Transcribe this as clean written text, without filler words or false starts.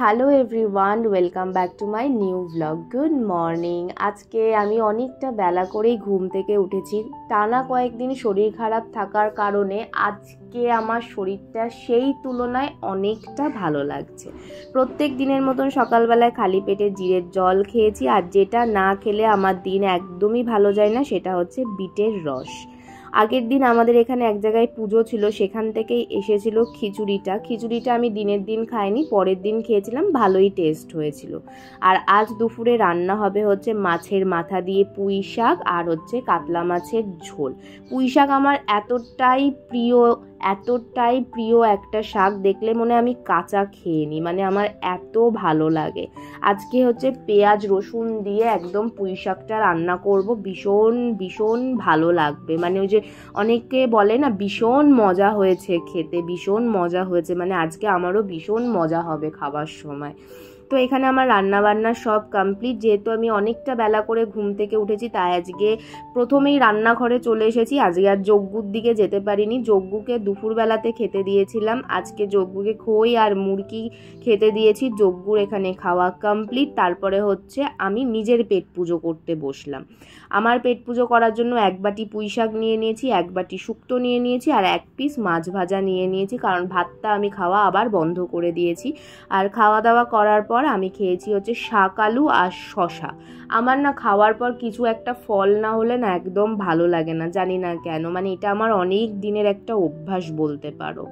Hello everyone, welcome back to my new blog. Good morning. আজকে আমি অনেকটা বেলা করেই ঘুম থেকে উঠেছি। টানা কয়েকদিন শরীর খারাপ থাকার কারণে আজকে আমার শরীরটা সেই তুলনায় অনেকটা ভালো লাগছে। প্রত্যেক দিনের মতন সকালবেলায় খালি পেটে জিরের জল খেয়েছি, আর যেটা না খেলে আমার দিন একদমই ভালো যায় না সেটা হচ্ছে বিটের রস। আগের দিন আমাদের এখানে এক জায়গায় পুজো ছিল, সেখান থেকেই এসেছিল খিচুড়িটা আমি দিনের দিন খাইনি, পরের দিন খেয়েছিলাম, ভালোই টেস্ট হয়েছিল। আর আজ দুপুরে রান্না হবে হচ্ছে মাছের মাথা দিয়ে পুঁই শাক আর হচ্ছে কাতলা মাছের ঝোল। পুঁই শাক আমার এতটাই প্রিয় একটা শাক, দেখলে মনে আমি কাঁচা খেয়ে নিই, মানে আমার এত ভালো লাগে। আজকে হচ্ছে পেঁয়াজ রসুন দিয়ে একদম পুঁই শাকটা রান্না করব, ভীষণ ভীষণ ভালো লাগবে। মানে ওই যে অনেকে বলে না ভীষণ মজা হয়েছে খেতে, ভীষণ মজা হয়েছে, মানে আজকে আমারও ভীষণ মজা হবে খাবার সময়। তো এখানে আমার রান্নাবান্না সব কমপ্লিট। যেহেতু আমি অনেকটা বেলা করে ঘুম থেকে উঠেছি, তাই আজকে প্রথমেই রান্নাঘরে চলে এসেছি। আজকে আর যজ্ঞুর দিকে যেতে পারিনি, যজ্ঞুকে দুপুরবেলাতে খেতে দিয়েছিলাম। আজকে যজ্ঞুকে খই আর মুরগি খেতে দিয়েছি। যজ্ঞুর এখানে খাওয়া কমপ্লিট। তারপরে হচ্ছে আমি নিজের পেট পুজো করতে বসলাম। আমার পেট পুজো করার জন্য এক বাটি পুঁই শাক নিয়ে নিয়েছি, এক বাটি শুক্তো নিয়ে নিয়েছি, আর এক পিস মাছ ভাজা নিয়ে নিয়েছি, কারণ ভাতটা আমি খাওয়া আবার বন্ধ করে দিয়েছি। আর খাওয়া দাওয়া করার পর আমি খেয়েছি হচ্ছে শাক আলু আর শশা। আমার না খাওয়ার পর কিছু একটা ফল না হলে না একদম ভালো লাগে না, জানি না কেন, মানে এটা আমার অনেক দিনের একটা অভ্যাস বলতে পারো।